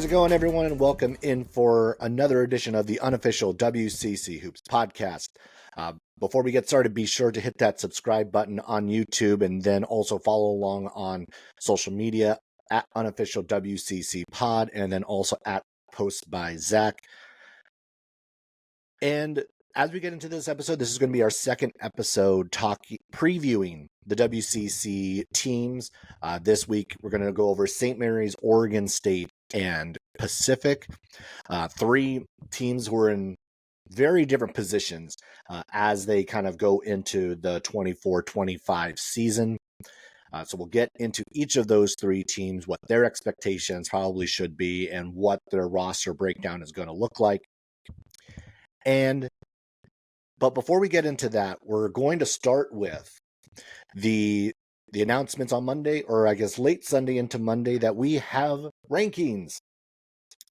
How's it going, everyone, and welcome in for another edition of the unofficial WCC Hoops podcast. Before we get started, be sure to hit that subscribe button on YouTube and then also follow along on social media at unofficial WCC pod and then also at Post by Zach. And as we get into this episode, this is going to be our second episode previewing the WCC teams. This week, we're going to go over St. Mary's, Oregon State, and Pacific. Three teams who are in very different positions as they kind of go into the 24-25 season. So we'll get into each of those three teams, what their expectations probably should be, and what their roster breakdown is going to look like. But before we get into that, we're going to start with the announcements on Monday, or I guess late Sunday into Monday, that we have rankings.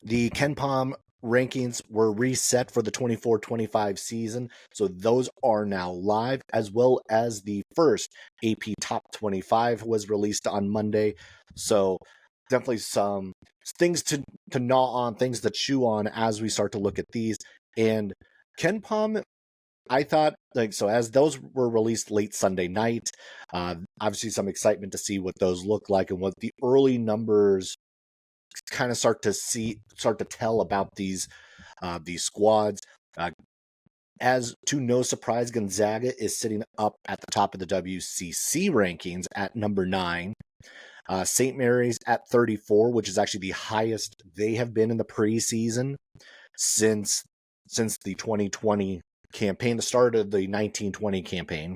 The KenPom rankings were reset for the 24-25 season, so those are now live, as well as the first AP Top 25 was released on Monday. So definitely some things to gnaw on, things to chew on as we start to look at these. And KenPom, I thought, as those were released late Sunday night, obviously some excitement to see what those look like and what the early numbers kind of start to tell about these squads. As to no surprise, Gonzaga is sitting up at the top of the WCC rankings at number 9. St. Mary's at 34, which is actually the highest they have been in the preseason since the 2020 campaign, the start of the 1920 campaign.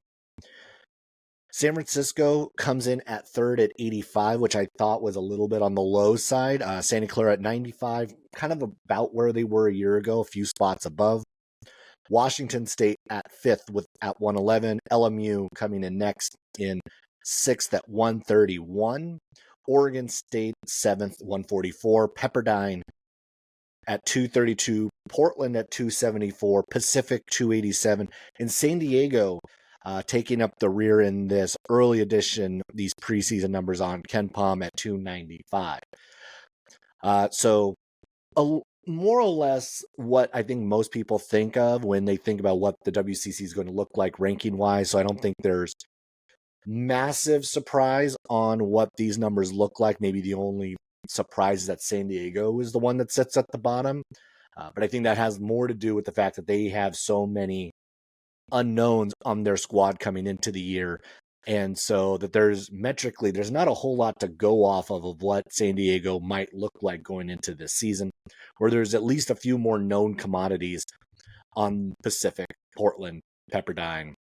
San Francisco comes in at third at 85, which I thought was a little bit on the low side. Santa Clara at 95, kind of about where they were a year ago, a few spots above. Washington State at fifth at 111. LMU coming in next in sixth at 131. Oregon State seventh, 144. Pepperdine at 232, Portland at 274, Pacific 287, and San Diego taking up the rear in this early edition, these preseason numbers on KenPom at 295. So more or less what I think most people think of when they think about what the WCC is going to look like ranking-wise. So I don't think there's massive surprise on what these numbers look like. Maybe the only surprise that San Diego is the one that sits at the bottom. But I think that has more to do with the fact that they have so many unknowns on their squad coming into the year. And so that there's not a whole lot to go off of what San Diego might look like going into this season, where there's at least a few more known commodities on Pacific, Portland, Pepperdine,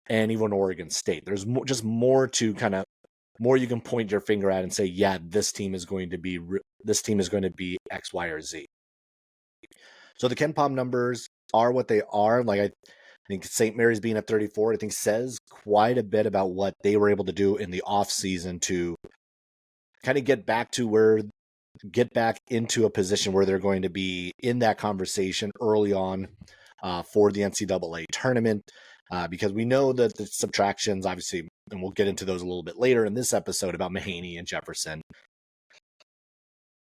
and even Oregon State. There's just more to kind of more you can point your finger at and say, yeah, this team is going to be X, Y, or Z. So the KenPom numbers are what they are. I think St. Mary's being at 34, I think says quite a bit about what they were able to do in the off season to kind of get back into a position where they're going to be in that conversation early on for the NCAA tournament. Because we know that the subtractions, obviously, and we'll get into those a little bit later in this episode about Mahaney and Jefferson.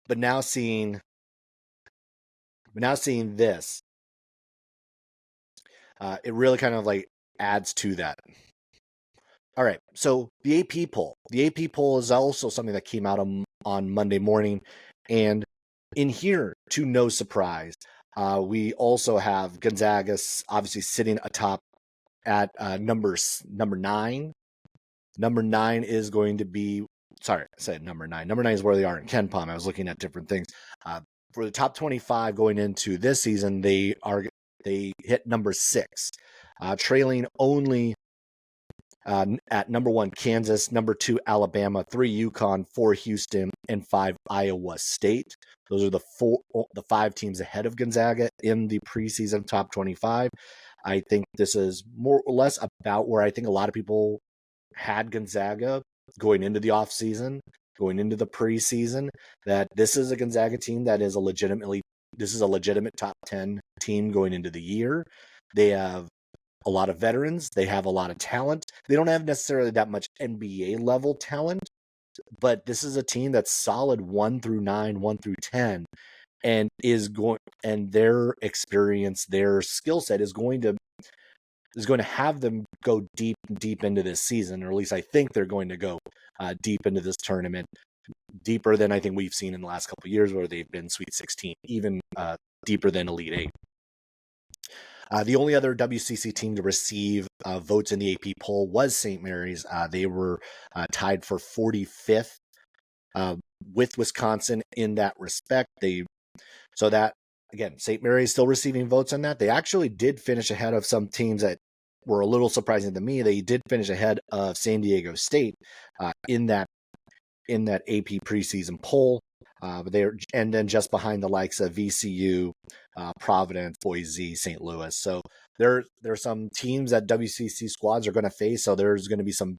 But now seeing this, it really kind of adds to that. All right, so the AP poll. The AP poll is also something that came out on Monday morning, and in here, to no surprise, we also have Gonzaga obviously sitting atop at number 9. Number 9 is going to be, sorry, I said number 9. Number 9 is where they are in KenPom. I was looking at different things. For the top 25 going into this season, they hit number 6, trailing only at number 1 Kansas, number 2 Alabama, 3 UConn, 4 Houston, and 5 Iowa State. Those are the 5 teams ahead of Gonzaga in the preseason top 25. I think this is more or less about where I think a lot of people had Gonzaga going into the offseason, going into the preseason, that this is a Gonzaga team that is a legitimate top 10 team going into the year. They have a lot of veterans. They have a lot of talent. They don't have necessarily that much NBA level talent, but this is a team that's solid 1 through 9, 1 through 10, and their experience, their skill set is going to have them go deep into this season, or at least I think they're going to go deep into this tournament, deeper than I think we've seen in the last couple of years, where they've been Sweet 16, even deeper than Elite 8. The only other WCC team to receive votes in the AP poll was St. Mary's. They were tied for 45th with Wisconsin in that respect. So that, again, St. Mary's still receiving votes on that. They actually did finish ahead of some teams that were a little surprising to me. They did finish ahead of San Diego State in that AP preseason poll. But and then just behind the likes of VCU, Providence, Boise, St. Louis. So there are some teams that WCC squads are going to face. So there's going to be some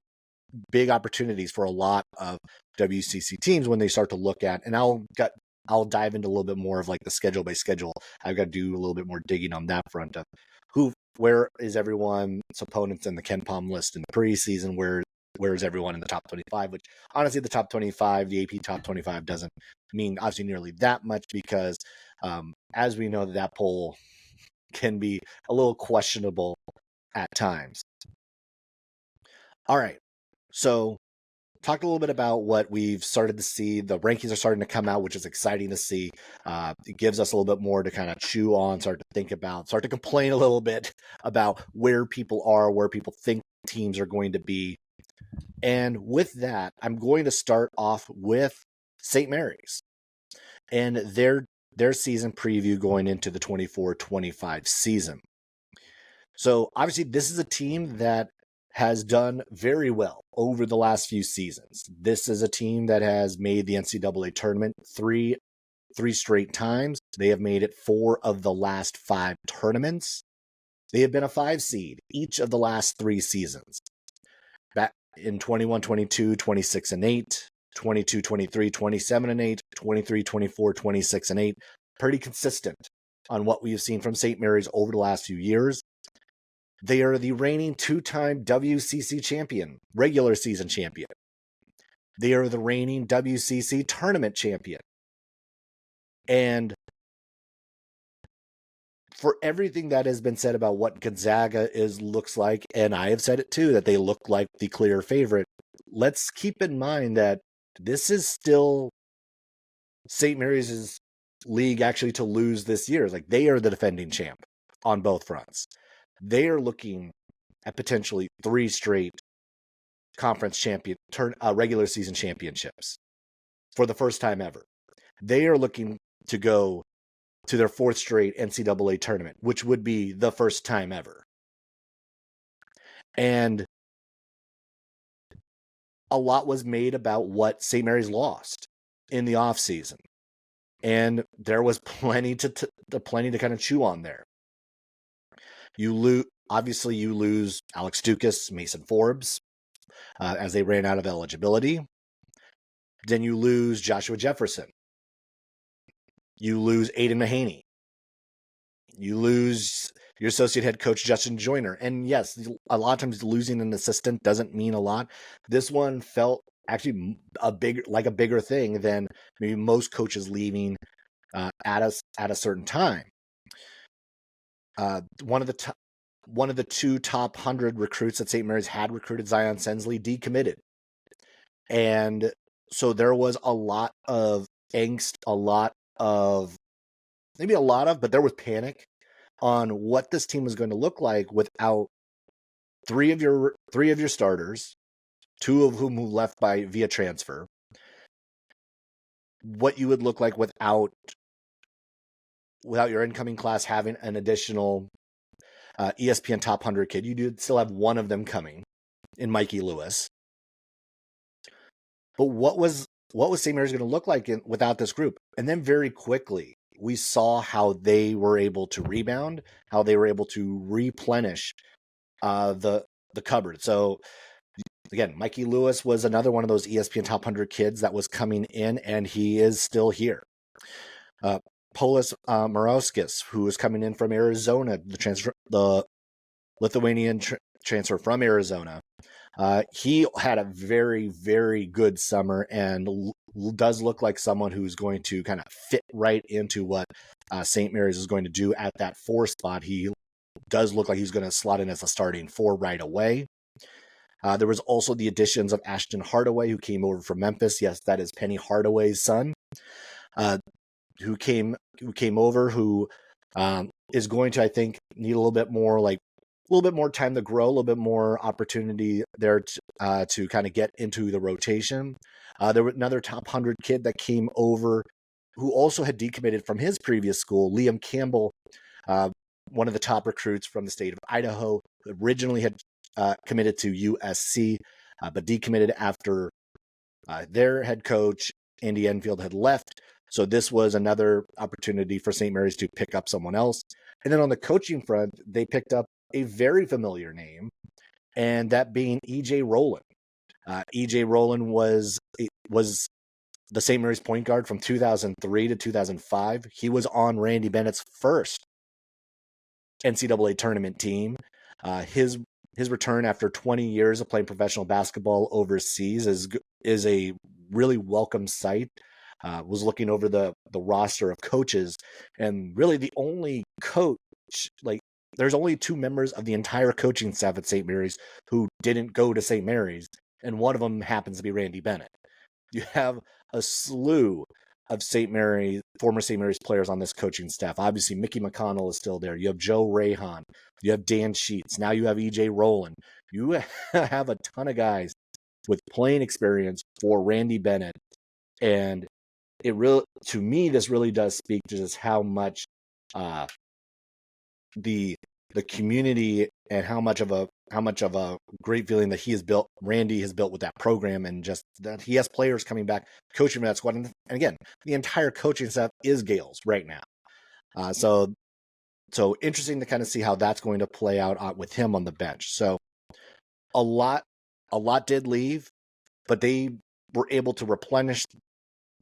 big opportunities for a lot of WCC teams when they start to look at. And I'll dive into a little bit more of like the schedule by schedule. I've got to do a little bit more digging on that front of where is everyone's opponents in the KenPom list in the preseason, where is everyone in the top 25, which honestly the top 25, the AP top 25 doesn't mean obviously nearly that much, because as we know, that poll can be a little questionable at times. All right, so talked a little bit about what we've started to see. The rankings are starting to come out, which is exciting to see. It gives us a little bit more to kind of chew on, start to think about, start to complain a little bit about where people are, where people think teams are going to be. And with that, I'm going to start off with St. Mary's and their season preview going into the 24-25 season. So obviously this is a team that has done very well over the last few seasons. This is a team that has made the NCAA tournament three straight times. They have made it 4 of the last 5 tournaments. They have been a 5 seed each of the last 3 seasons. Back in 21-22, 26-8, 22-23, 27-8, 23-24, 26-8. Pretty consistent on what we've seen from St. Mary's over the last few years. They are the reigning 2-time WCC champion, regular season champion. They are the reigning WCC tournament champion. And for everything that has been said about what Gonzaga looks like, and I have said it too, that they look like the clear favorite, let's keep in mind that this is still St. Mary's league actually to lose this year. Like, they are the defending champ on both fronts. They are looking at potentially 3 straight conference regular season championships for the first time ever. They are looking to go to their 4th straight NCAA tournament, which would be the first time ever. And a lot was made about what St. Mary's lost in the offseason. And there was plenty to kind of chew on there. You lose Alex Dukas, Mason Forbes, as they ran out of eligibility. Then you lose Joshua Jefferson. You lose Aiden Mahaney. You lose your associate head coach, Justin Joyner. And yes, a lot of times losing an assistant doesn't mean a lot. This one felt actually a bigger thing than maybe most coaches leaving at a certain time. One of the 2 top 100 recruits that St. Mary's had recruited, Zion Sensley, decommitted. And so there was a lot of angst, but there was panic on what this team was going to look like without 3 of your starters, 2 of whom who left via transfer. What you would look like without your incoming class having an additional ESPN top 100 kid. You do still have one of them coming in Mikey Lewis. But what was St. Mary's going to look like without this group? And then very quickly, we saw how they were able to rebound, how they were able to replenish the cupboard. So again, Mikey Lewis was another one of those ESPN top 100 kids that was coming in, and he is still here. Polis Morauskis, who is coming in from Arizona, the Lithuanian transfer from Arizona. He had a very, very good summer and does look like someone who's going to kind of fit right into what St. Mary's is going to do at that 4 spot. He does look like he's going to slot in as a starting 4 right away. There was also the additions of Ashton Hardaway, who came over from Memphis. Yes, that is Penny Hardaway's son, who came over, who is going to, I think, need a little bit more time to grow, a little bit more opportunity there to kind of get into the rotation. There was another top 100 kid that came over who also had decommitted from his previous school, Liam Campbell, one of the top recruits from the state of Idaho, originally had committed to USC, but decommitted after their head coach, Andy Enfield, had left. So this was another opportunity for St. Mary's to pick up someone else. And then on the coaching front, they picked up a very familiar name, and that being E.J. Rowland. E.J. Rowland was the St. Mary's point guard from 2003 to 2005. He was on Randy Bennett's first NCAA tournament team. His return after 20 years of playing professional basketball overseas is a really welcome sight. Was looking over the roster of coaches, and really the only coach, there's only 2 members of the entire coaching staff at St. Mary's who didn't go to St. Mary's, and one of them happens to be Randy Bennett. You have a slew of former St. Mary's players on this coaching staff. Obviously, Mickey McConnell is still there. You have Joe Rahan. You have Dan Sheets. Now you have E.J. Rowland. You have a ton of guys with playing experience for Randy Bennett, and to me, this really does speak to just how much the community and how much of a great feeling that Randy has built with that program, and just that he has players coming back coaching for that squad. And again, the entire coaching staff is Gaels right now. So interesting to kind of see how that's going to play out with him on the bench. So a lot did leave, but they were able to replenish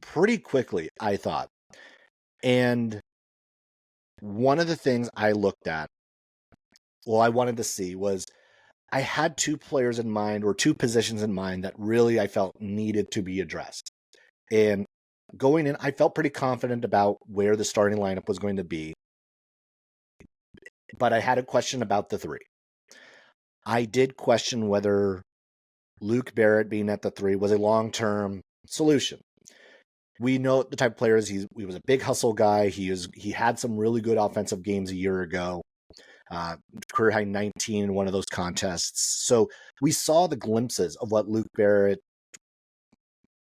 pretty quickly, I thought. And one of the things I looked at, I wanted to see, was I had 2 players in mind, or 2 positions in mind, that really I felt needed to be addressed. And going in, I felt pretty confident about where the starting lineup was going to be, but I had a question about the 3. I did question whether Luke Barrett being at the 3 was a long-term solution. We know the type of players. He was a big hustle guy. He had some really good offensive games a year ago. Career high 19 in one of those contests. So we saw the glimpses of what Luke Barrett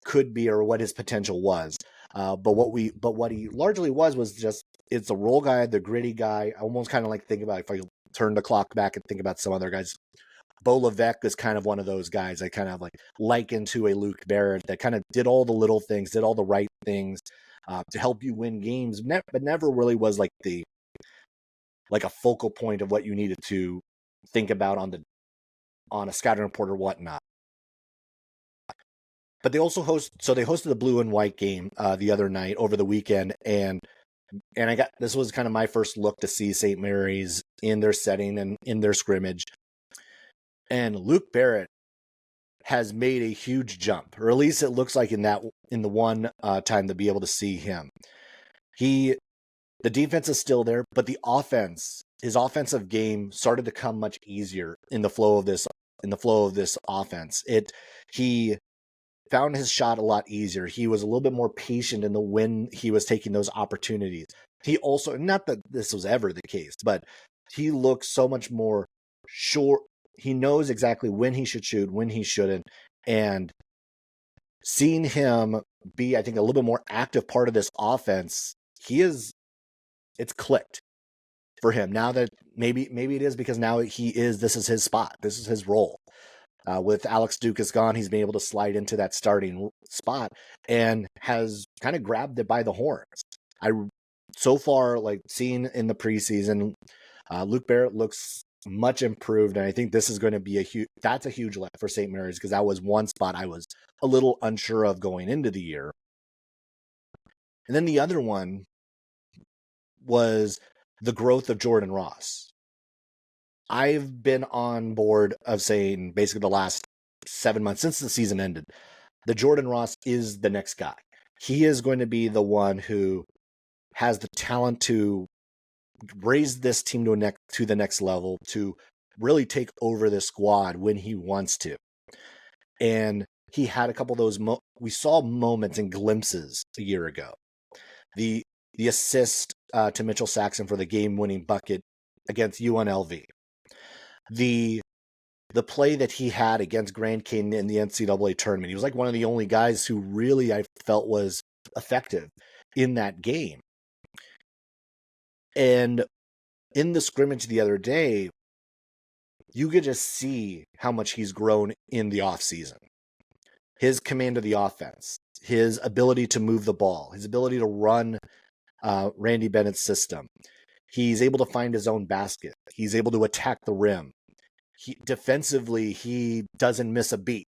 could be, or what his potential was. But what he largely was just, it's a role guy, the gritty guy. I almost kind of like think about, if I turn the clock back and think about some other guys, Bo Levesque is kind of one of those guys I kind of liken to a Luke Barrett, that kind of did all the little things, did all the right things to help you win games, but never really was like a focal point of what you needed to think about on a scouting report or whatnot. But they also hosted the blue and white game the other night over the weekend, and this was kind of my first look to see St. Mary's in their setting and in their scrimmage. And Luke Barrett has made a huge jump, or at least it looks like in the one time to be able to see him. The defense is still there, but his offensive game started to come much easier in the flow of this offense. He found his shot a lot easier. He was a little bit more patient in when he was taking those opportunities. He also, not that this was ever the case, but he looks so much more sure. He knows exactly when he should shoot, when he shouldn't. And seeing him be, I think, a little bit more active part of this offense, it's clicked for him. Now that maybe it is because now this is his spot. This is his role. With Alex Dukas gone, he's been able to slide into that starting spot and has kind of grabbed it by the horns. So far, seeing in the preseason, Luke Barrett looks much improved, and I think this is going to be a huge lift for St. Mary's, because that was one spot I was a little unsure of going into the year. And then the other one was the growth of Jordan Ross. I've been on board of saying basically the last 7 months since the season ended, that Jordan Ross is the next guy. He is going to be the one who has the talent to raise this team to the next level, to really take over the squad when he wants to. And he had a couple of those. We saw moments and glimpses a year ago. The assist to Mitchell Saxon for the game-winning bucket against UNLV. The play that he had against Grand Canyon in the NCAA tournament. He was like one of the only guys who really I felt was effective in that game. And in the scrimmage the other day, you could just see how much he's grown in the offseason. His command of the offense, his ability to move the ball, his ability to run Randy Bennett's system. He's able to find his own basket. He's able to attack the rim. Defensively, he doesn't miss a beat.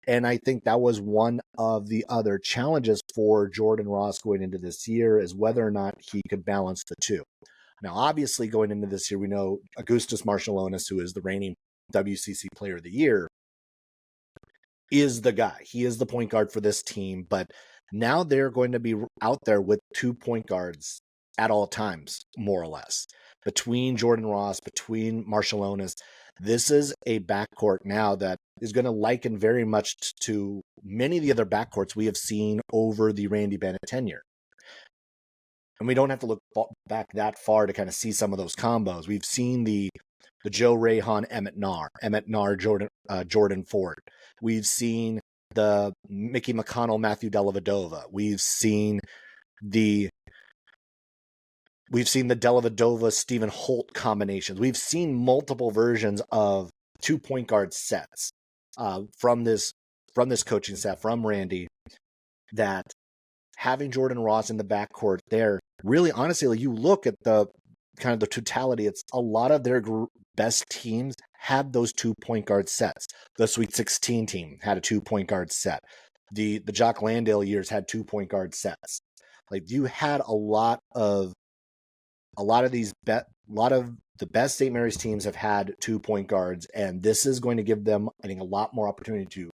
And I think that was one of the other challenges for Jordan Ross going into this year, is whether or not he could balance the two. Now, obviously, going into this year, we know Augustas Marciulionis, who is the reigning WCC Player of the Year, is the guy. He is the point guard for this team. But now they're going to be out there with 2 point guards at all times, more or less. Between Jordan Ross, between Marciulionis, this is a backcourt now that is going to liken very much to many of the other backcourts we have seen over the Randy Bennett tenure. And we don't have to look back that far to kind of see some of those combos. We've seen the Joe Rahan, Emmett Naar, Jordan Ford. We've seen the Mickey McConnell, Matthew Dellavedova. We've seen the Dellavedova, Stephen Holt combinations. We've seen multiple versions of 2 point guard sets from this coaching staff, from Randy, that having Jordan Ross in the backcourt there, really, honestly, like you look at the kind of the totality, it's a lot of their best teams had those 2 point guard sets. The Sweet 16 team had a 2 point guard set. The Jock Landale years had 2 point guard sets. Like, you had a lot of the best St. Mary's teams have had 2 point guards, and this is going to give them, I think, a lot more opportunity to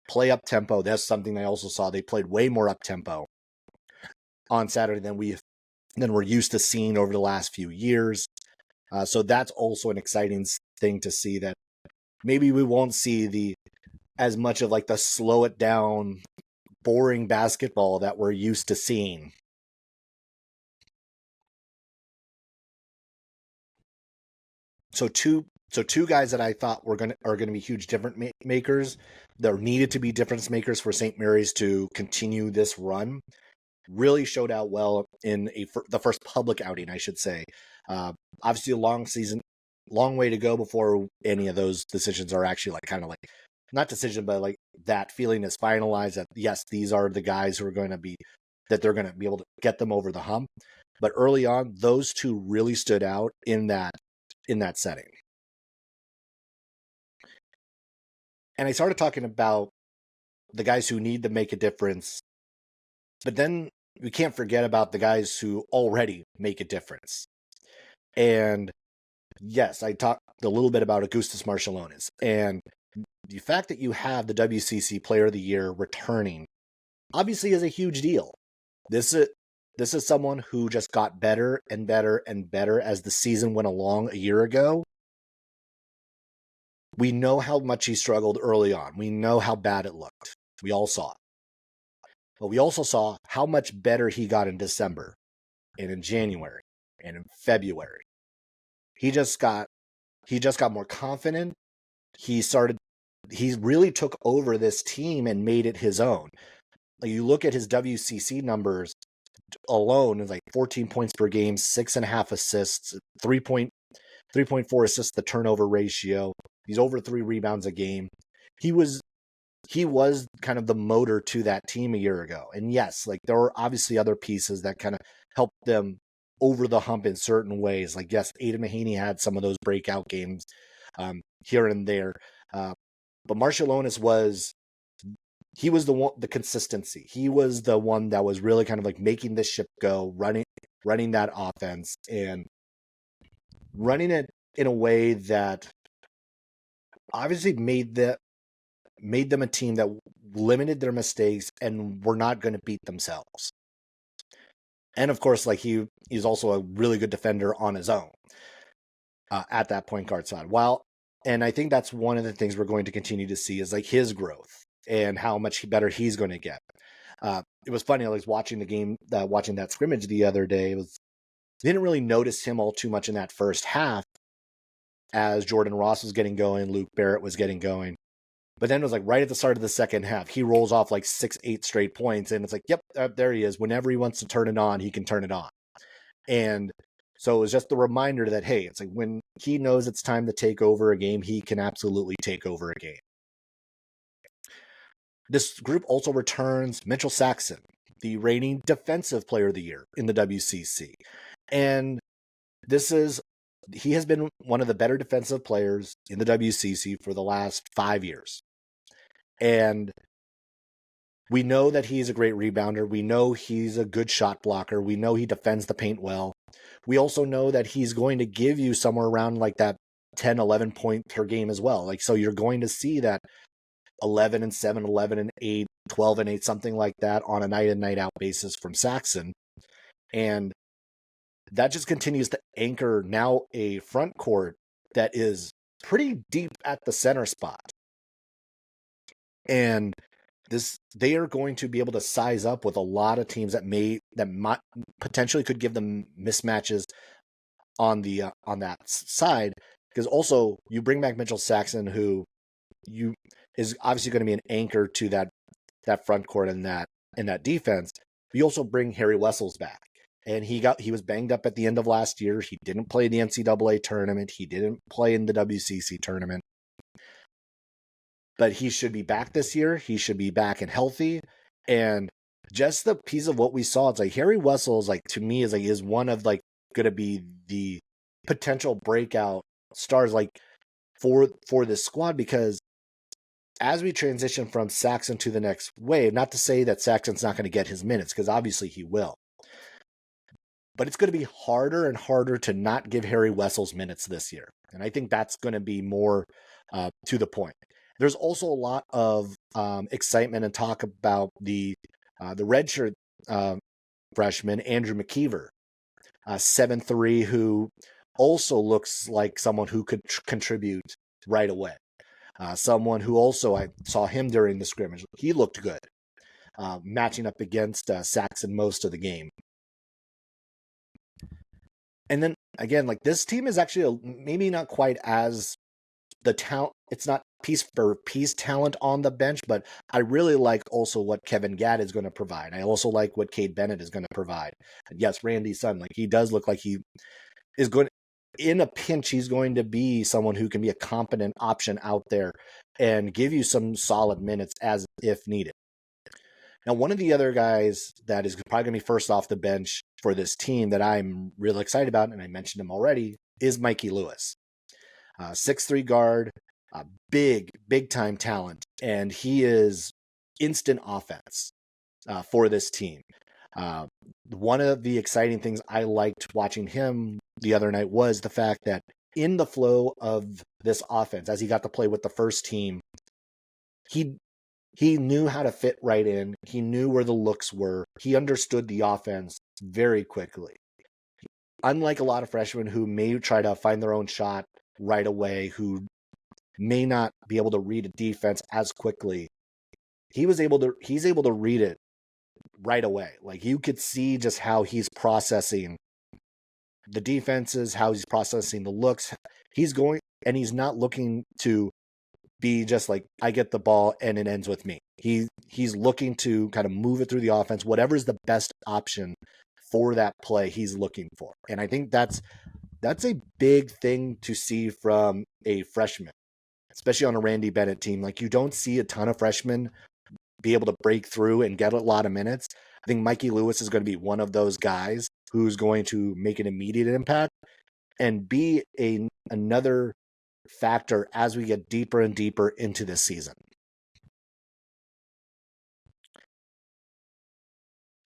play up tempo. That's something I also saw. They played way more up tempo on Saturday than we're used to seeing over the last few years. So that's also an exciting thing to see, that maybe we won't see as much of like the slow it down, boring basketball that we're used to seeing. So two guys that I thought are going to be huge difference makers. There needed to be difference makers for St. Mary's to continue this run. Really showed out well in the first public outing, I should say. Obviously, a long season, long way to go before any of those decisions are actually like kind of like, not decision, but like that feeling is finalized that yes, these are the guys who are going to be, that they're going to be able to get them over the hump. But early on, those two really stood out in that setting. And I started talking about the guys who need to make a difference, but then we can't forget about the guys who already make a difference. And yes, I talked a little bit about Augustas Marciulionis, and the fact that you have the WCC Player of the Year returning obviously is a huge deal. This is someone who just got better and better and better as the season went along a year ago. We know how much he struggled early on. We know how bad it looked. We all saw it. But we also saw how much better he got in December and in January and in February. He just got more confident. He really took over this team and made it his own. Like, you look at his WCC numbers alone, it's like 14 points per game, 6.5 assists, 3.4 assists, the turnover ratio. He's over 3 rebounds a game. He was kind of the motor to that team a year ago. And yes, like, there were obviously other pieces that kind of helped them over the hump in certain ways. Like, yes, Aidan Mahaney had some of those breakout games here and there. But Marciulionis was the consistency. He was the one that was really kind of like making this ship go, running that offense, and running it in a way that obviously made made them a team that limited their mistakes and were not going to beat themselves. And of course, like he's also a really good defender on his own at that point guard side. And I think that's one of the things we're going to continue to see is like his growth and how much better he's going to get. It was funny. I was watching the game, watching that scrimmage the other day. Didn't really notice him all too much in that first half as Jordan Ross was getting going, Luke Barrett was getting going. But then it was like right at the start of the second half, he rolls off like 6-8 straight points. And it's like, yep, there he is. Whenever he wants to turn it on, he can turn it on. And so it was just the reminder that, hey, it's like when he knows it's time to take over a game, he can absolutely take over a game. This group also returns Mitchell Saxon, the reigning Defensive Player of the Year in the WCC. And he has been one of the better defensive players in the WCC for the last 5 years. And we know that he's a great rebounder. We know he's a good shot blocker. We know he defends the paint well. We also know that he's going to give you somewhere around like that 10, 11 point per game as well. Like, so you're going to see that 11 and 7, 11 and 8, 12 and 8, something like that on a night in, night out basis from Saxon. And that just continues to anchor now a front court that is pretty deep at the center spot. And they are going to be able to size up with a lot of teams that potentially could give them mismatches on that side. Because also you bring back Mitchell Saxon, who is obviously going to be an anchor to that front court and that defense. But you also bring Harry Wessels back. And he was banged up at the end of last year. He didn't play the NCAA tournament. He didn't play in the WCC tournament. But he should be back this year. He should be back and healthy. And just the piece of what we saw, it's like Harry Wessels, like to me, is one of like going to be the potential breakout stars like for this squad, because as we transition from Saxon to the next wave, not to say that Saxon's not going to get his minutes, because obviously he will. But it's going to be harder and harder to not give Harry Wessels minutes this year. And I think that's going to be more to the point. There's also a lot of excitement and talk about the redshirt freshman, Andrew McKeever, 7'3", who also looks like someone who could contribute right away. Someone who also, I saw him during the scrimmage. He looked good, matching up against Saxon most of the game. And then again, like this team is actually maybe not quite as the talent. It's not piece for piece talent on the bench, but I really like also what Kevin Gadd is going to provide. I also like what Cade Bennett is going to provide. And yes, Randy's son, like he does look like he is going in a pinch. He's going to be someone who can be a competent option out there and give you some solid minutes as if needed. Now, one of the other guys that is probably going to be first off the bench for this team that I'm really excited about, and I mentioned him already, is Mikey Lewis. 6'3" guard, big time talent, and he is instant offense for this team. One of the exciting things I liked watching him the other night was the fact that in the flow of this offense, as he got to play with the first team, he knew how to fit right in. He knew where the looks were. He understood the offense very quickly. Unlike a lot of freshmen who may try to find their own shot right away, who may not be able to read a defense as quickly, he's able to read it right away. Like you could see just how he's processing the defenses, how he's processing the looks. He's not looking to be just like, I get the ball and it ends with me. He's looking to kind of move it through the offense, whatever is the best option for that play he's looking for. And I think that's a big thing to see from a freshman, especially on a Randy Bennett team. Like you don't see a ton of freshmen be able to break through and get a lot of minutes. I think Mikey Lewis is going to be one of those guys who's going to make an immediate impact and be another factor as we get deeper and deeper into this season.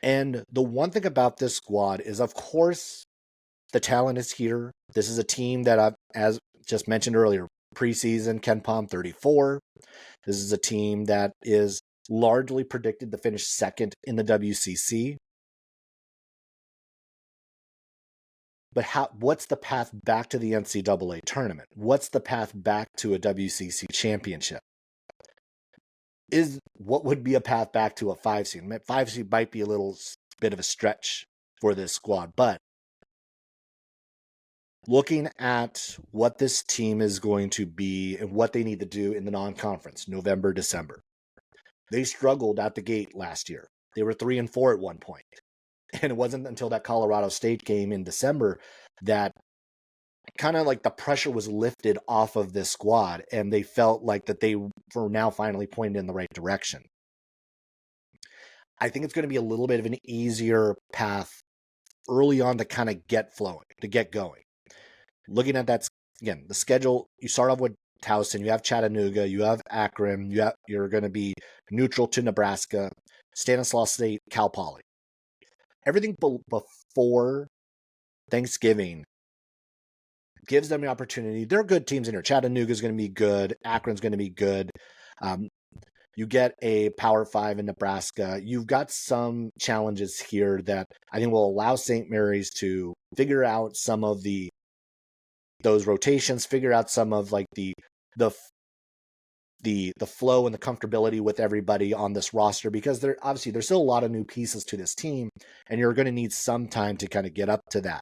And the one thing about this squad is, of course, the talent is here. This is a team that I've, as just mentioned earlier, preseason KenPom 34. This is a team that is largely predicted to finish second in the WCC. But what's the path back to the NCAA tournament? What's the path back to a WCC championship? What would be a path back to a 5 seed? 5 seed might be a little bit of a stretch for this squad, but looking at what this team is going to be and what they need to do in the non-conference, November, December. They struggled at the gate last year. They were 3-4 at one point. And it wasn't until that Colorado State game in December that kind of like the pressure was lifted off of this squad, and they felt like that they were now finally pointed in the right direction. I think it's going to be a little bit of an easier path early on to kind of get flowing, to get going. Looking at that, again, the schedule, you start off with Towson, you have Chattanooga, you have Akron, you're going to be neutral to Nebraska, Stanislaus State, Cal Poly. Everything before Thanksgiving gives them the opportunity. They're good teams in here. Chattanooga's going to be good. Akron's going to be good. You get a Power 5 in Nebraska. You've got some challenges here that I think will allow St. Mary's to figure out some of those rotations, figure out some of like the flow and the comfortability with everybody on this roster, because there's still a lot of new pieces to this team, and you're going to need some time to kind of get up to that.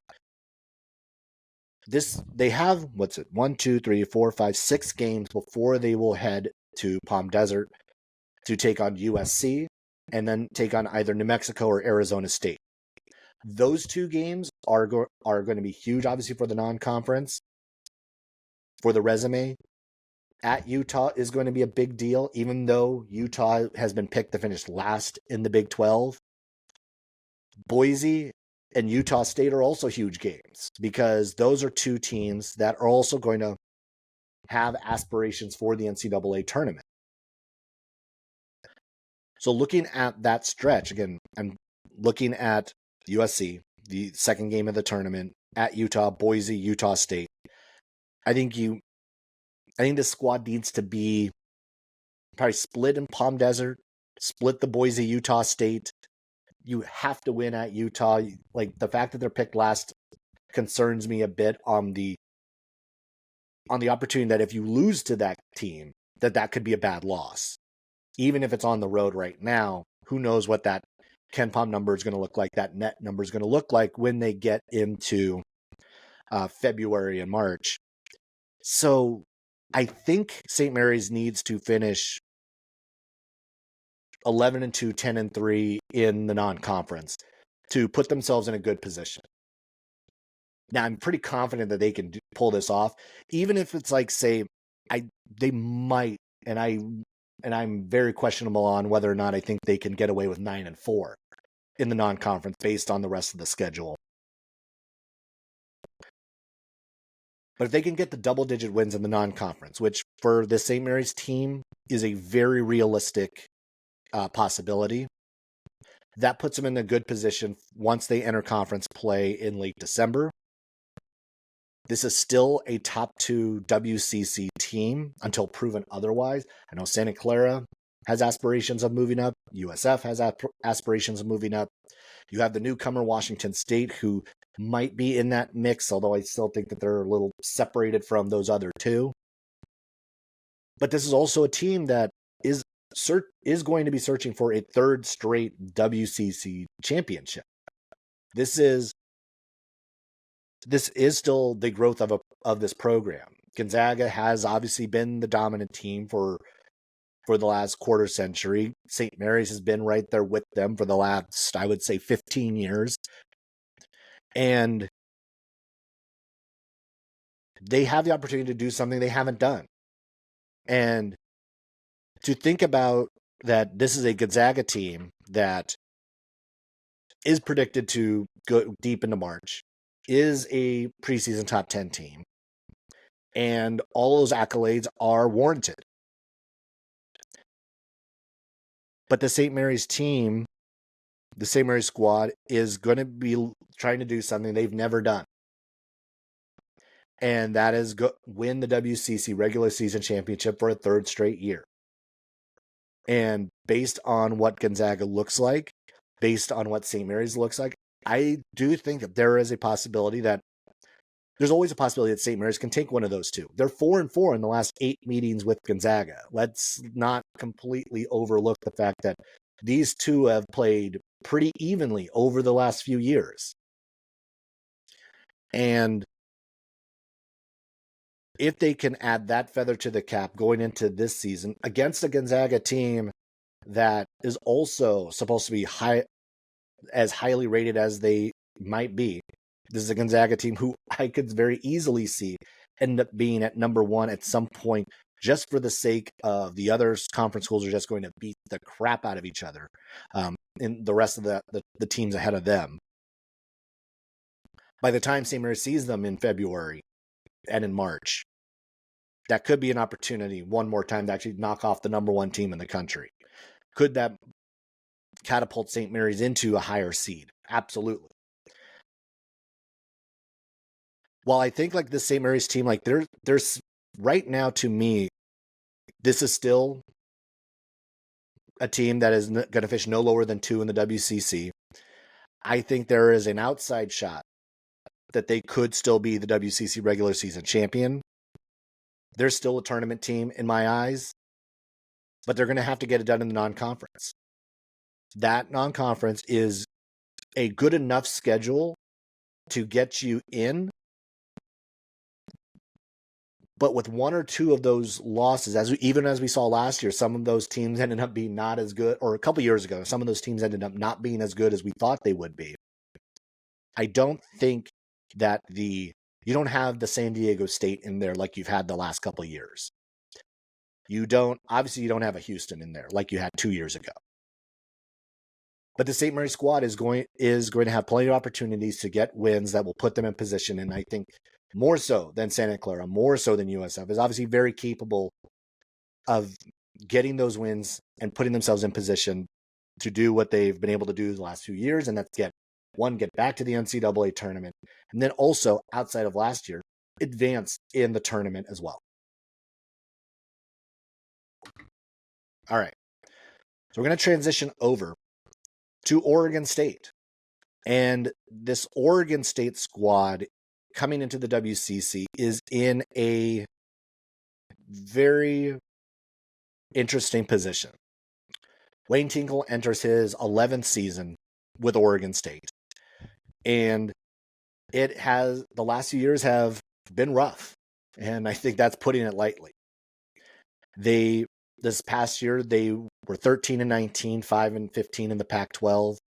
They have, 6 games before they will head to Palm Desert to take on USC and then take on either New Mexico or Arizona State. Those 2 games are going to be huge, obviously, for the non-conference, for the resume. At Utah is going to be a big deal, even though Utah has been picked to finish last in the Big 12. Boise and Utah State are also huge games, because those are 2 teams that are also going to have aspirations for the NCAA tournament. So looking at that stretch, again, I'm looking at USC, the second game of the tournament, at Utah, Boise, Utah State. I think this squad needs to be probably split in Palm Desert, split the Boise, Utah State. You have to win at Utah. Like, the fact that they're picked last concerns me a bit on the opportunity that if you lose to that team, that could be a bad loss. Even if it's on the road right now, who knows what that KenPom number is going to look like, that net number is going to look like when they get into February and March. So I think St. Mary's needs to finish 11-2, 10-3 in the non-conference to put themselves in a good position. Now, I'm pretty confident that they can pull this off, even if it's like, say, they might, and I'm very questionable on whether or not I think they can get away with 9-4 in the non-conference based on the rest of the schedule. But if they can get the double-digit wins in the non-conference, which for the St. Mary's team is a very realistic possibility, that puts them in a good position once they enter conference play in late December. This is still a top 2 WCC team until proven otherwise. I know Santa Clara has aspirations of moving up. USF has aspirations of moving up. You have the newcomer Washington State, who might be in that mix, although I still think that they're a little separated from those other 2. But this is also a team that is going to be searching for a 3rd straight WCC championship. This is still the growth of this program. Gonzaga has obviously been the dominant team for the last quarter century. St. Mary's has been right there with them for the last, I would say, 15 years. And they have the opportunity to do something they haven't done. And to think about that, this is a Gonzaga team that is predicted to go deep into March, is a preseason top 10 team, and all those accolades are warranted. But the St. Mary's team, the St. Mary's squad, is going to be trying to do something they've never done. and that is win the WCC regular season championship for a third straight year. And based on what Gonzaga looks like, based on what St. Mary's looks like, I do think that there is a possibility that there's always a possibility that St. Mary's can take one of those two. They're 4-4 in the last 8 meetings with Gonzaga. Let's not completely overlook the fact that these two have played pretty evenly over the last few years. And if they can add that feather to the cap going into this season against a Gonzaga team that is also supposed to be as highly rated as they might be, this is a Gonzaga team who I could very easily see end up being at number one at some point, just for the sake of the other conference schools are just going to beat the crap out of each other, and the rest of the teams ahead of them. By the time St. Mary's sees them in February and in March, that could be an opportunity one more time to actually knock off the number one team in the country. Could that catapult St. Mary's into a higher seed? Absolutely. While I think like the St. Mary's team, like there's right now, to me, this is still a team that is going to finish no lower than 2 in the WCC. I think there is an outside shot that they could still be the WCC regular season champion. They're still a tournament team in my eyes, but they're going to have to get it done in the non-conference. That non-conference is a good enough schedule to get you in, but with one or two of those losses, even as we saw last year, some of those teams ended up being not as good, or a couple years ago, some of those teams ended up not being as good as we thought they would be. I don't think that you don't have the San Diego State in there like you've had the last couple of years. Obviously you don't have a Houston in there like you had 2 years ago. But the St. Mary's squad is going to have plenty of opportunities to get wins that will put them in position, and I think more so than Santa Clara, more so than USF, is obviously very capable of getting those wins and putting themselves in position to do what they've been able to do the last few years, and that's get back to the NCAA tournament, and then also, outside of last year, advance in the tournament as well. All right. So we're going to transition over to Oregon State. And this Oregon State squad coming into the WCC is in a very interesting position. Wayne Tinkle enters his 11th season with Oregon State. And the last few years have been rough. And I think that's putting it lightly. This past year, they were 13-19, 5-15 in the Pac-12.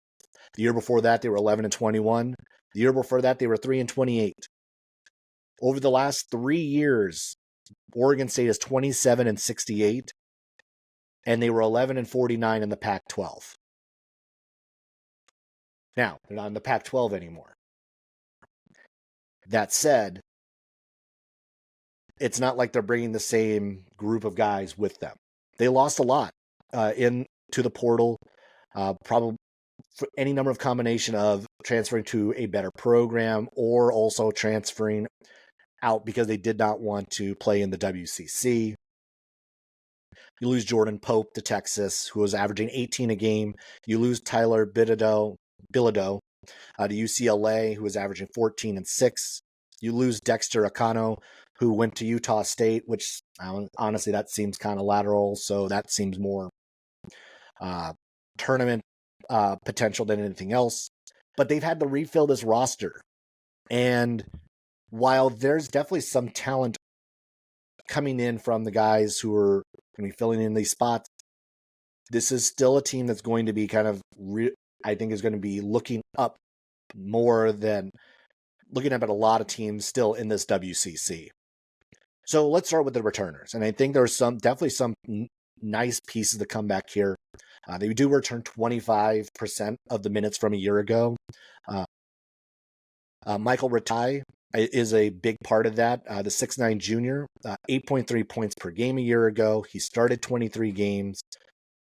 The year before that, they were 11-21. The year before that, they were 3-28. Over the last 3 years, Oregon State is 27-68, and they were 11-49 in the Pac-12. Now, they're not in the Pac-12 anymore. That said, it's not like they're bringing the same group of guys with them. They lost a lot into the portal, probably for any number of combination of transferring to a better program or also transferring out because they did not want to play in the WCC. You lose Jordan Pope to Texas, who was averaging 18 a game. You lose Tyler Bilodeau to UCLA, who was averaging 14 and 6. You lose Dexter Akano, who went to Utah State, which honestly, that seems kind of lateral. So that seems more tournament potential than anything else. But they've had to refill this roster. And while there's definitely some talent coming in from the guys who are going to be filling in these spots, this is still a team that's going to be kind of, I think is going to be looking up more than looking up at a lot of teams still in this WCC. So let's start with the returners. And I think there's definitely some nice pieces to come back here. They do return 25% of the minutes from a year ago. Michael Ratai is a big part of that. The 6'9 junior, 8.3 points per game a year ago. He started 23 games.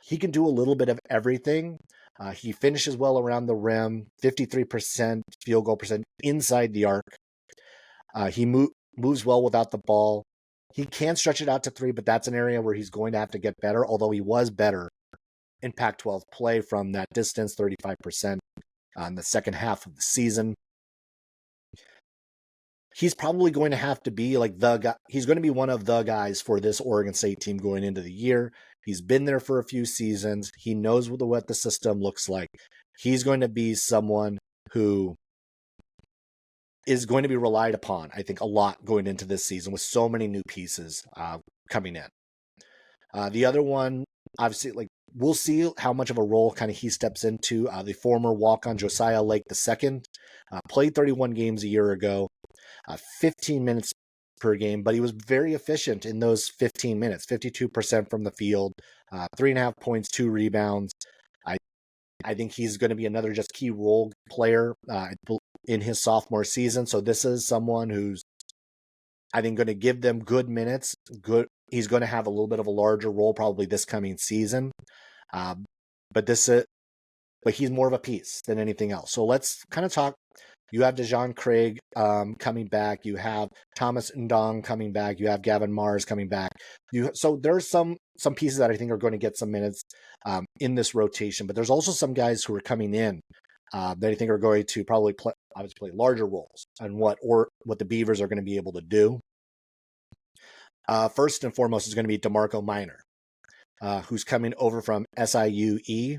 He can do a little bit of everything. He finishes well around the rim, 53% field goal percent inside the arc. He moves well without the ball. He can stretch it out to 3, but that's an area where he's going to have to get better, although he was better in Pac-12 play from that distance, 35% on the second half of the season. He's probably going to have to be like the guy. He's going to be one of the guys for this Oregon State team going into the year. He's been there for a few seasons. He knows what the system looks like. He's going to be someone who is going to be relied upon, I think, a lot going into this season with so many new pieces coming in. The other one, obviously, like we'll see how much of a role kind of he steps into. The former walk-on Josiah Lake II played 31 games a year ago, 15 minutes per game, but he was very efficient in those 15 minutes, 52% from the field, 3.5 points, 2 rebounds. I think he's going to be another just key role player in his sophomore season. So this is someone who's, I think, going to give them good minutes. He's going to have a little bit of a larger role probably this coming season. But he's more of a piece than anything else. So let's kind of talk. You have DeJon Craig coming back. You have Thomas Ndong coming back. You have Gavin Mars coming back. So there's some pieces that I think are going to get some minutes in this rotation. But there's also some guys who are coming in that I think are going to probably play larger roles and what the Beavers are going to be able to do. First and foremost is going to be DeMarco Minor, who's coming over from SIUE.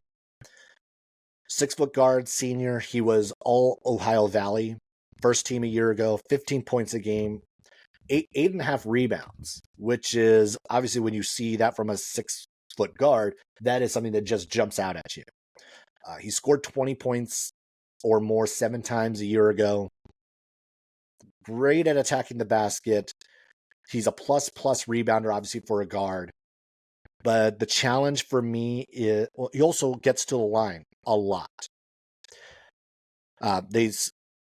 6-foot guard, senior. He was all Ohio Valley. First team a year ago, 15 points a game, 8.5 rebounds, which is obviously when you see that from a 6-foot guard, that is something that just jumps out at you. He scored 20 points or more 7 times a year ago. Great at attacking the basket. He's a plus rebounder, obviously, for a guard. But the challenge for me is, well, he also gets to the line a lot.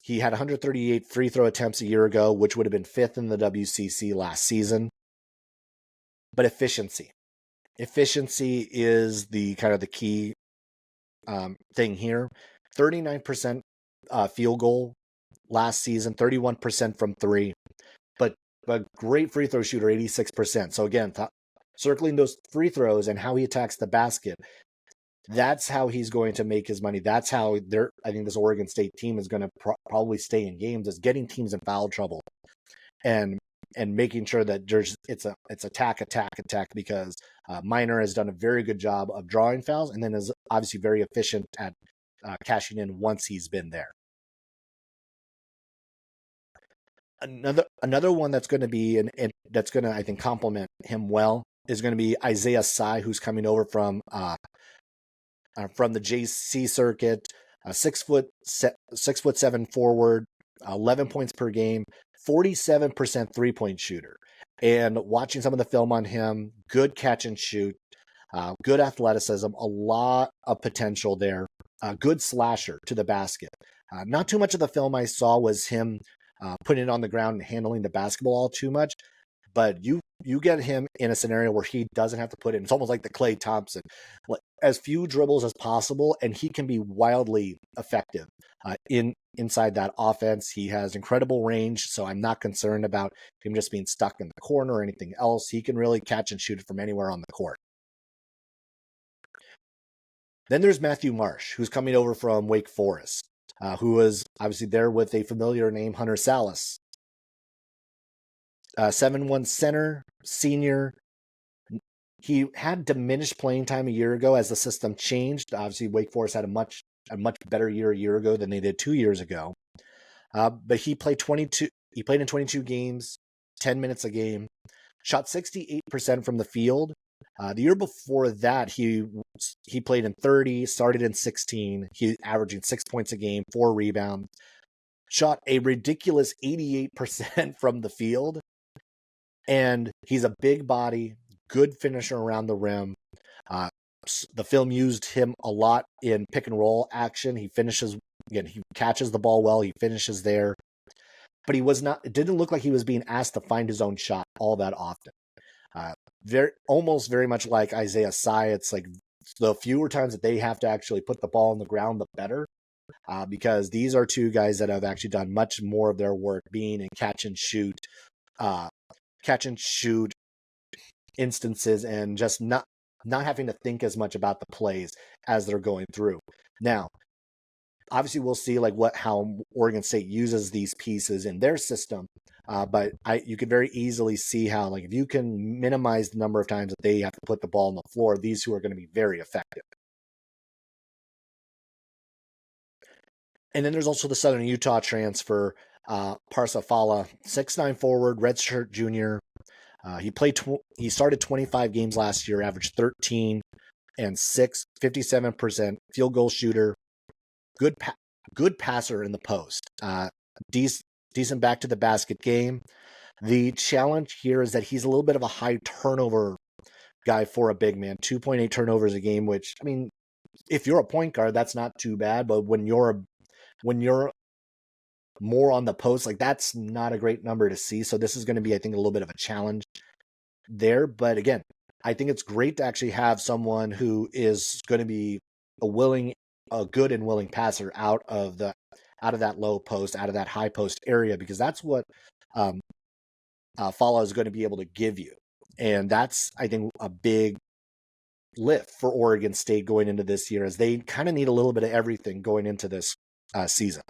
He had 138 free throw attempts a year ago, which would have been 5th in the WCC last season. But efficiency is the kind of the key thing here. 39% field goal last season, 31% from 3, but a great free throw shooter, 86%. So again, circling those free throws and how he attacks the basket, that's how he's going to make his money. That's how I think this Oregon State team is going to probably stay in games, is getting teams in foul trouble and making sure that it's attack, because Minor has done a very good job of drawing fouls and then is obviously very efficient at cashing in once he's been there. Another one that's going to be that's going to, I think, complement him well is going to be Isaiah Tsai, who's coming over from the JC circuit, 6'7" forward, 11 points per game, 47% 3-point shooter. And watching some of the film on him, good catch and shoot, good athleticism, a lot of potential there, good slasher to the basket. Not too much of the film I saw was him putting it on the ground and handling the basketball all too much. But you get him in a scenario where he doesn't have to put it. It's almost like the Klay Thompson, as few dribbles as possible, and he can be wildly effective inside that offense. He has incredible range, so I'm not concerned about him just being stuck in the corner or anything else. He can really catch and shoot it from anywhere on the court. Then there's Matthew Marsh, who's coming over from Wake Forest, who was obviously there with a familiar name, Hunter Salas. 7'1" center, senior. He had diminished playing time a year ago as the system changed. Obviously, Wake Forest had a much better year a year ago than they did 2 years ago. But he played 22. He played in 22 games, 10 minutes a game. Shot 68% from the field. The year before that, he played in 30, started in 16. He averaging 6 points a game, 4 rebounds. Shot a ridiculous 88% from the field. And he's a big body, good finisher around the rim. The film used him a lot in pick and roll action. He finishes, again, he catches the ball well, he finishes there. But it didn't look like he was being asked to find his own shot all that often. Almost very much like Isaiah Tsai. It's like the fewer times that they have to actually put the ball on the ground, the better. because these are two guys that have actually done much more of their work being in catch and shoot instances, and just not having to think as much about the plays as they're going through. Now, obviously, we'll see how Oregon State uses these pieces in their system. But you could very easily see how, if you can minimize the number of times that they have to put the ball on the floor, these two are going to be very effective. And then there's also the Southern Utah transfer, Parsafala, 6'9" forward, redshirt junior. He started 25 games last year, averaged 13 and 6, 57% field goal shooter, good passer in the post, decent back to the basket game. The challenge here is that he's a little bit of a high turnover guy for a big man, 2.8 turnovers a game, which, I mean, if you're a point guard, that's not too bad. But when you're more on the post, that's not a great number to see. So this is going to be, I think, a little bit of a challenge there. But again, I think it's great to actually have someone who is going to be a good and willing passer out of that low post, out of that high post area, because that's what Fala is going to be able to give you. And that's, I think, a big lift for Oregon State going into this year, as they kind of need a little bit of everything going into this season.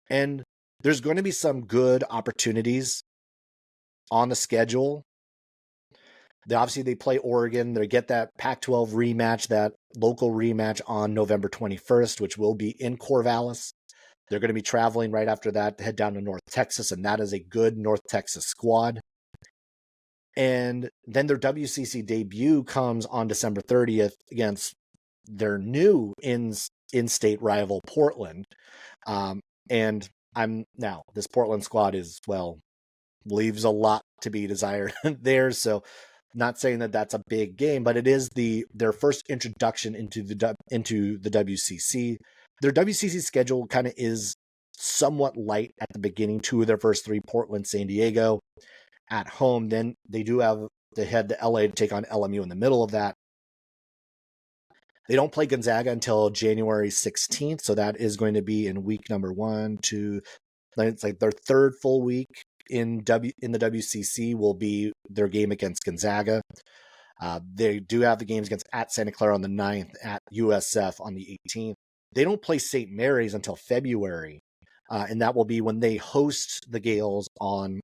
And there's going to be some good opportunities on the schedule. They play Oregon. They get that Pac-12 rematch, that local rematch on November 21st, which will be in Corvallis. They're going to be traveling right after that to head down to North Texas, and that is a good North Texas squad. And then their WCC debut comes on December 30th against their new in-state rival, Portland. And this Portland squad leaves a lot to be desired there. So not saying that that's a big game, but it is their first introduction into the WCC. Their WCC schedule kind of is somewhat light at the beginning. Two of their first three, Portland, San Diego, at home. Then they head to LA to take on LMU in the middle of that. They don't play Gonzaga until January 16th, so that is going to be in week number 1, 2. It's their third full week in the WCC will be their game against Gonzaga. They do have the games at Santa Clara on the 9th, at USF on the 18th. They don't play St. Mary's until February, and that will be when they host the Gaels on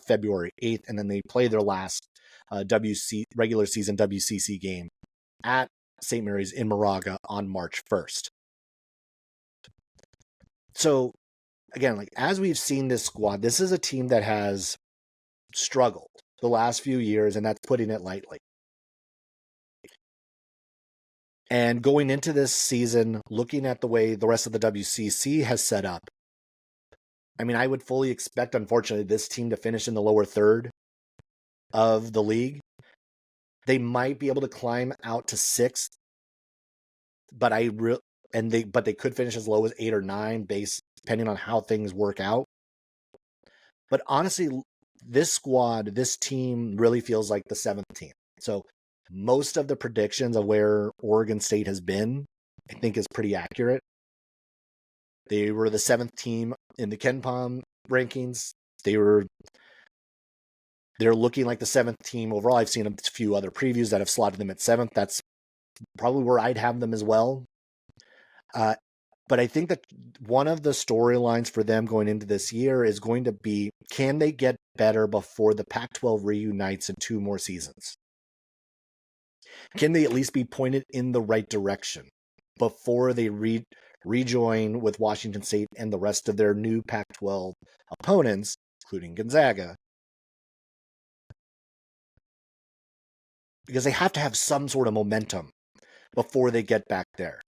February 8th, and then they play their last regular season WCC game at St. Mary's in Moraga on March 1st. So again, as we've seen this squad, this is a team that has struggled the last few years, and that's putting it lightly. And going into this season, looking at the way the rest of the WCC has set up, I mean, I would fully expect, unfortunately, this team to finish in the lower third of the league. They might be able to climb out to 6th, but they could finish as low as 8 or 9, depending on how things work out. But honestly, this team really feels like the 7th team. So most of the predictions of where Oregon State has been, I think, is pretty accurate. They were the 7th team in the KenPom rankings. They're looking like the 7th team overall. I've seen a few other previews that have slotted them at 7th. That's probably where I'd have them as well. But I think that one of the storylines for them going into this year is going to be, can they get better before the Pac-12 reunites in 2 more seasons? Can they at least be pointed in the right direction before they rejoin with Washington State and the rest of their new Pac-12 opponents, including Gonzaga? Because they have to have some sort of momentum before they get back there.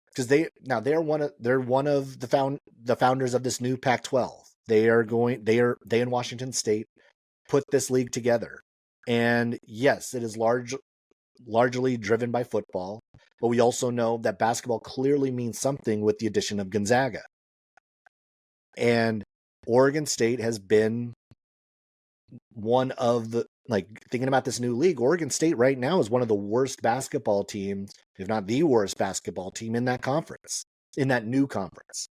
Because they're one of the founders of this new Pac-12. They and Washington State put this league together. And yes, it is largely driven by football, but we also know that basketball clearly means something with the addition of Gonzaga. And Oregon State has been one of the, like, thinking about this new league, Oregon State right now is one of the worst basketball teams, if not the worst basketball team in that conference, in that new conference.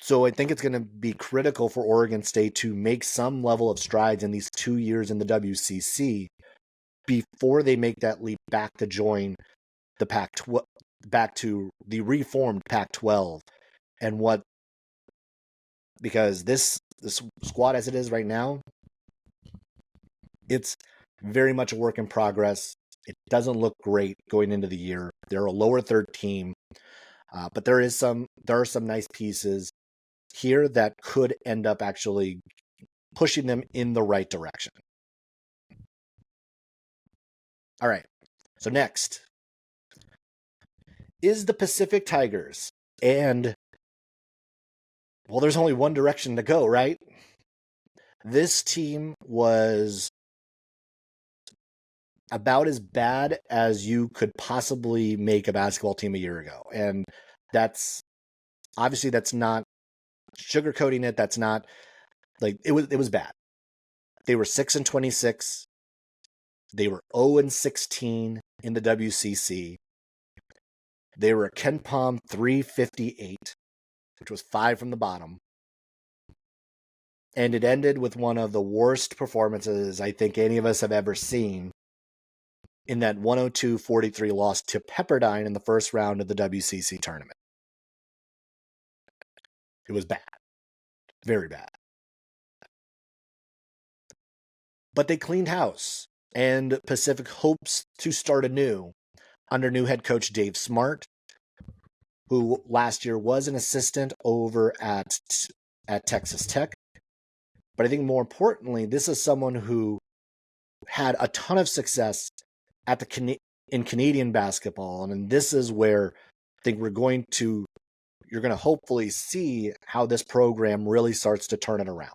So I think it's going to be critical for Oregon State to make some level of strides in these 2 years in the WCC before they make that leap back to join the Pac-12, back to the reformed Pac-12. And what, because this squad as it is right now, it's very much a work in progress. It doesn't look great going into the year. They're a lower third team, but there are some nice pieces here that could end up actually pushing them in the right direction. All right. So next is the Pacific Tigers. And, well, there's only one direction to go, right? This team was about as bad as you could possibly make a basketball team a year ago. And that's obviously, that's not sugarcoating it. That's not, like, it was bad. They were 6-26. They were 0-16 in the WCC. They were a Ken Pom 358, which was 5 from the bottom. And it ended with one of the worst performances I think any of us have ever seen in that 102-43 loss to Pepperdine in the first round of the WCC tournament. It was bad. Very bad. But they cleaned house, and Pacific hopes to start anew under new head coach Dave Smart, who last year was an assistant over at Texas Tech. But I think more importantly, this is someone who had a ton of success at in Canadian basketball, and this is where I think you're going to hopefully see how this program really starts to turn it around.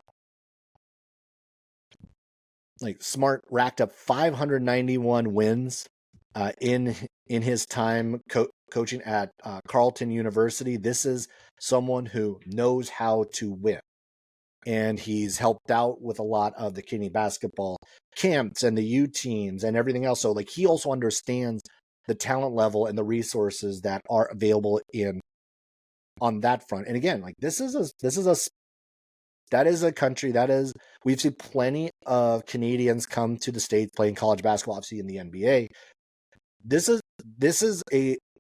Like, Smart racked up 591 wins in his time coaching at Carleton University. This is someone who knows how to win. And he's helped out with a lot of the Canadian basketball camps and the U teams and everything else. So, like, he also understands the talent level and the resources that are available on that front. And again, like, that is a country we've seen plenty of Canadians come to the States playing college basketball, obviously in the NBA.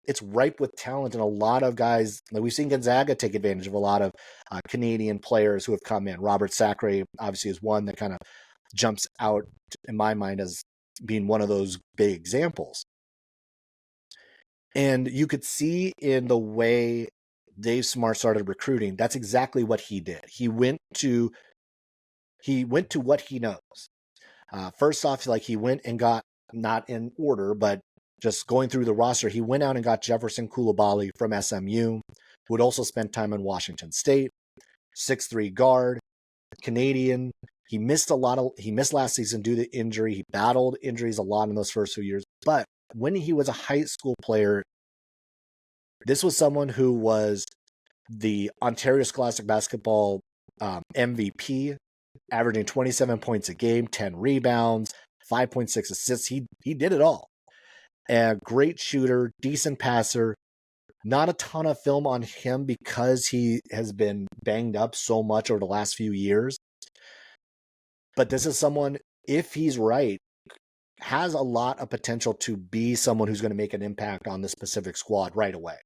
It's ripe with talent, and a lot of guys, like, we've seen Gonzaga take advantage of a lot of Canadian players who have come in. Robert Sacre obviously is one that kind of jumps out in my mind as being one of those big examples. And you could see in the way Dave Smart started recruiting, that's exactly what he did. He went to what he knows. First off, like, he went and got, not in order, but just going through the roster, he went out and got Jefferson Coulibaly from SMU, who had also spent time in Washington State, 6'3" guard, Canadian. He missed last season due to injury. He battled injuries a lot in those first few years. But when he was a high school player, this was someone who was the Ontario Scholastic Basketball MVP, averaging 27 points a game, 10 rebounds, 5.6 assists. He did it all. A great shooter, decent passer. Not a ton of film on him because he has been banged up so much over the last few years. But this is someone, if he's right, has a lot of potential to be someone who's going to make an impact on this Pacific squad right away.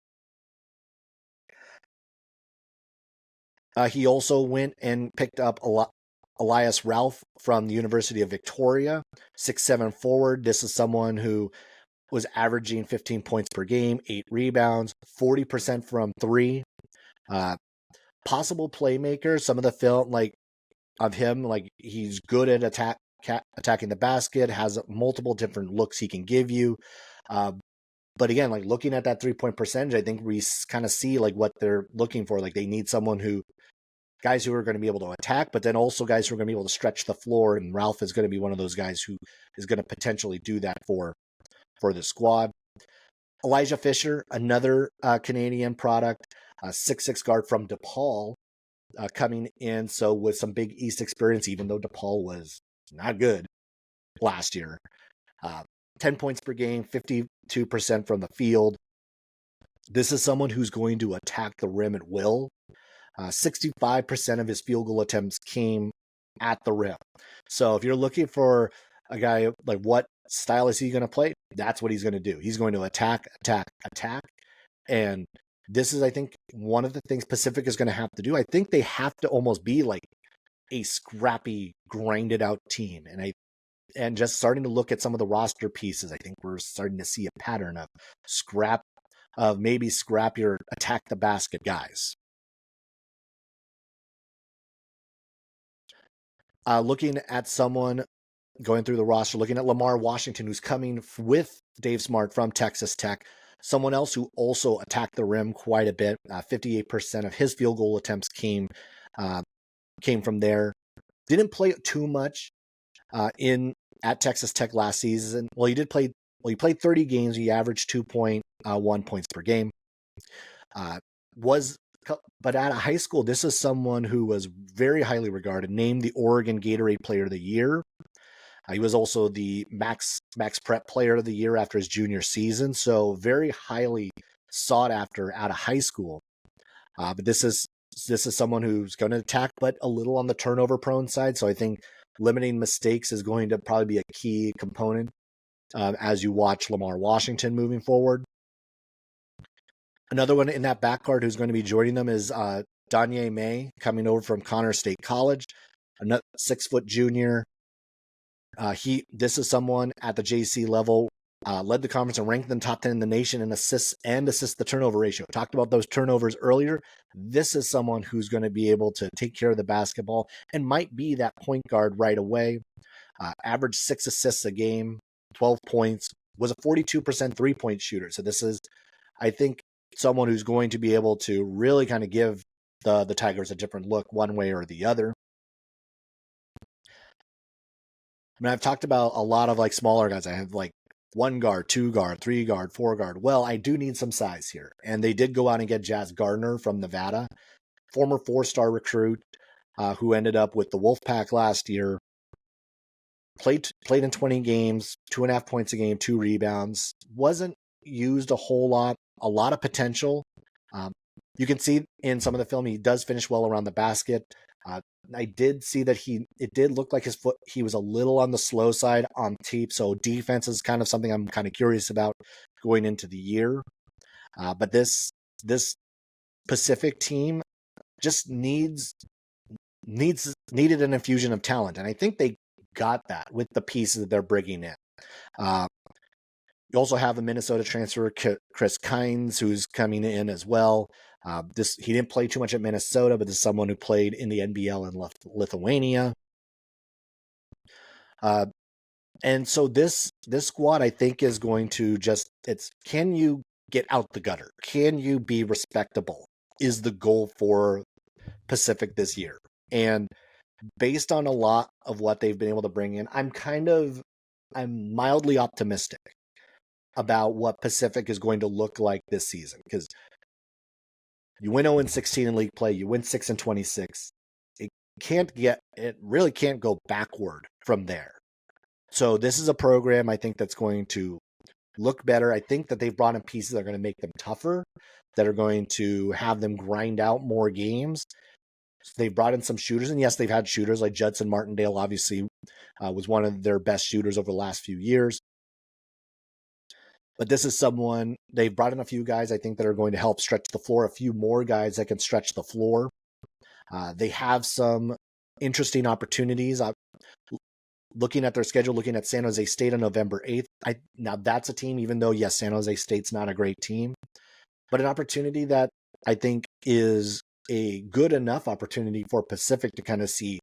He also went and picked up Elias Ralph from the University of Victoria, 6'7" forward. This is someone who was averaging 15 points per game, 8 rebounds, 40% from 3. Possible playmaker. Some of the film, like, of him, like, he's good at attacking the basket, has multiple different looks he can give you. But again, like, looking at that 3-point percentage, I think we kind of see, like, what they're looking for. Like, they need guys who are going to be able to attack, but then also guys who are going to be able to stretch the floor. And Ralph is going to be one of those guys who is going to potentially do that for the squad. Elijah Fisher, another Canadian product, 6'6" guard from DePaul. coming in. So with some Big East experience, even though DePaul was not good last year. 10 points per game, 52% from the field. This is someone who's going to attack the rim at will. 65% of his field goal attempts came at the rim. So if you're looking for a guy, like what style is he going to play? That's what he's going to do. He's going to attack. And this is, I think, one of the things Pacific is going to have to do. I think they have to almost be like a scrappy, grinded out team. And just starting to look at some of the roster pieces, I think we're starting to see a pattern of maybe scrap your attack the basket guys. Looking at someone going through the roster, looking at Lamar Washington, who's coming with Dave Smart from Texas Tech. Someone else who also attacked the rim quite a bit. 58% of his field goal attempts came from there. Didn't play too much at Texas Tech last season. Well, he played 30 games. He averaged 2.1 points per game. But at a high school, this is someone who was very highly regarded, named the Oregon Gatorade Player of the Year. He was also the Max Prep Player of the Year after his junior season, so very highly sought after out of high school. But this is someone who's going to attack, but a little on the turnover prone side. So I think limiting mistakes is going to probably be a key component as you watch Lamar Washington moving forward. Another one in that backcourt who's going to be joining them is Danye May, coming over from Connors State College, a 6-foot junior. This is someone at the JC level, led the conference and ranked in the top 10 in the nation in assists the turnover ratio. Talked about those turnovers earlier. This is someone who's going to be able to take care of the basketball and might be that point guard right away. Averaged 6 assists a game, 12 points, was a 42% 3-point shooter. So this is, I think, someone who's going to be able to really kind of give the Tigers a different look one way or the other. I mean, I've talked about a lot of like smaller guys. I have like 1 guard, 2 guard, 3 guard, 4 guard. Well, I do need some size here. And they did go out and get Jazz Gardner from Nevada, former 4-star recruit who ended up with the Wolfpack last year. Played in 20 games, 2.5 points a game, 2 rebounds. Wasn't used a whole lot of potential. You can see in some of the film, he does finish well around the basket. I did see that it did look like he was a little on the slow side on tape. So defense is kind of something I'm kind of curious about going into the year. But this Pacific team just needed an infusion of talent. And I think they got that with the pieces that they're bringing in. You also have a Minnesota transfer, Chris Kynes, who's coming in as well. He didn't play too much at Minnesota, but this is someone who played in the NBL in Lithuania. And so this squad, I think, is going to can you get out the gutter? Can you be respectable? Is the goal for Pacific this year. And based on a lot of what they've been able to bring in, I'm mildly optimistic about what Pacific is going to look like this season, because you win 0-16 in league play, you win 6-26. It really can't go backward from there. So this is a program I think that's going to look better. I think that they've brought in pieces that are going to make them tougher, that are going to have them grind out more games. They've brought in some shooters, and yes, they've had shooters like Judson Martindale, obviously, was one of their best shooters over the last few years. But this is someone, they've brought in a few guys, I think, that are going to help stretch the floor, a few more guys that can stretch the floor. They have some interesting opportunities. Looking at their schedule, looking at San Jose State on November 8th. Now that's a team, even though, yes, San Jose State's not a great team, but an opportunity that I think is a good enough opportunity for Pacific to kind of see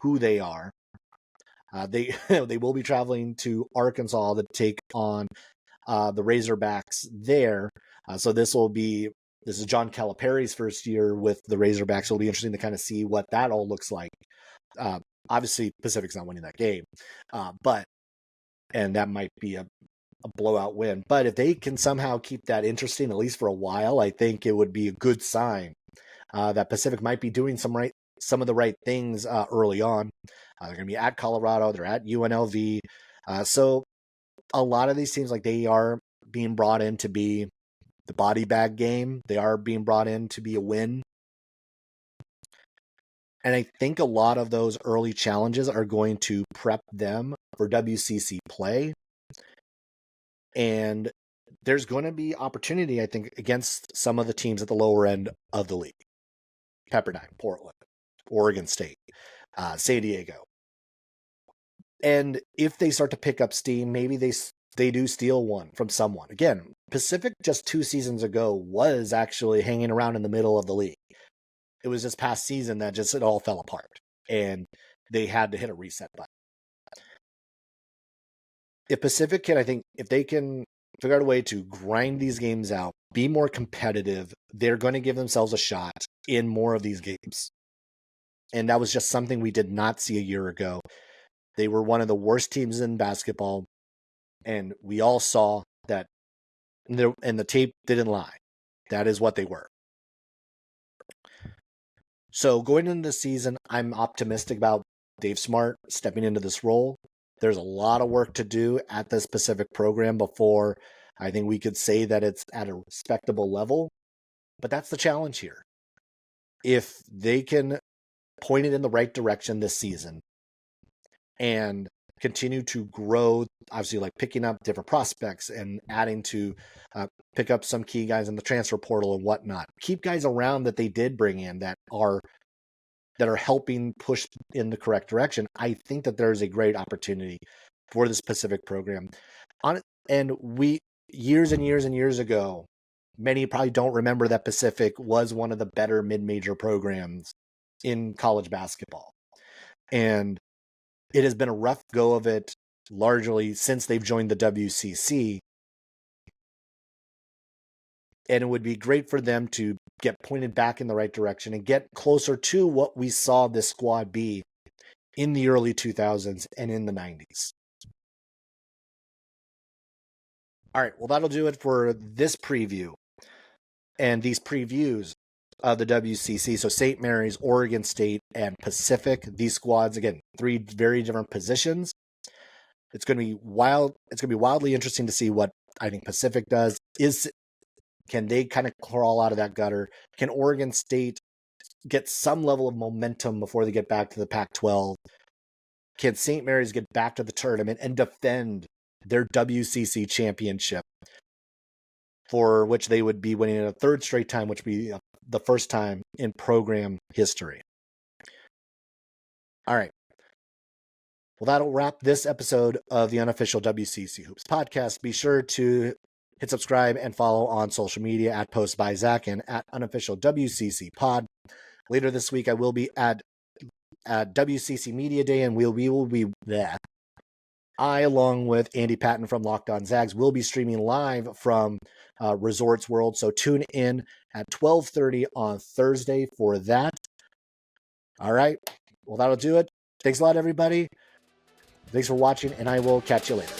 who they are. They will be traveling to Arkansas to take on the Razorbacks there. So this is John Calipari's first year with the Razorbacks. It'll be interesting to kind of see what that all looks like. Obviously, Pacific's not winning that game, and that might be a blowout win. But if they can somehow keep that interesting, at least for a while, I think it would be a good sign that Pacific might be doing some of the right things early on. They're going to be at Colorado. They're at UNLV. So a lot of these teams, like, they are being brought in to be the body bag game. They are being brought in to be a win. And I think a lot of those early challenges are going to prep them for WCC play. And there's going to be opportunity, I think, against some of the teams at the lower end of the league. Pepperdine, Portland, Oregon State, San Diego. And if they start to pick up steam, maybe they do steal one from someone. Again, Pacific just 2 seasons ago was actually hanging around in the middle of the league. It was this past season that just it all fell apart, and they had to hit a reset button. If Pacific can, I think, if they can figure out a way to grind these games out, be more competitive, they're going to give themselves a shot in more of these games. And that was just something we did not see a year ago. They were one of the worst teams in basketball, and we all saw that, and the tape didn't lie. That is what they were. So going into the season, I'm optimistic about Dave Smart stepping into this role. There's a lot of work to do at this Pacific program before I think we could say that it's at a respectable level. But that's the challenge here. If they can point it in the right direction this season and continue to grow, obviously, like picking up different prospects and adding to pick up some key guys in the transfer portal and whatnot, keep guys around that they did bring in that are helping push in the correct direction, I think that there's a great opportunity for this Pacific program. And we, years and years and years ago, many probably don't remember that Pacific was one of the better mid-major programs in college basketball. And it has been a rough go of it largely since they've joined the WCC. And it would be great for them to get pointed back in the right direction and get closer to what we saw this squad be in the early 2000s and in the 90s. All right, well, that'll do it for this preview and these previews of the WCC. So St. Mary's, Oregon State, and Pacific. These squads, again, 3 very different positions. It's going to be wild. It's going to be wildly interesting to see what I think Pacific does. Can they kind of crawl out of that gutter? Can Oregon State get some level of momentum before they get back to the Pac-12? Can St. Mary's get back to the tournament and defend their WCC championship, for which they would be winning it a 3rd straight time, which would be the first time in program history? All right. Well, that'll wrap this episode of the Unofficial WCC Hoops podcast. Be sure to hit subscribe and follow on social media at Post by Zach and at Unofficial WCC Pod. Later this week, I will be at WCC Media Day, and we will be there. I, along with Andy Patton from Locked On Zags, will be streaming live from Resorts World. So tune in at 12:30 on Thursday for that. All right. Well, that'll do it. Thanks a lot, everybody. Thanks for watching, and I will catch you later.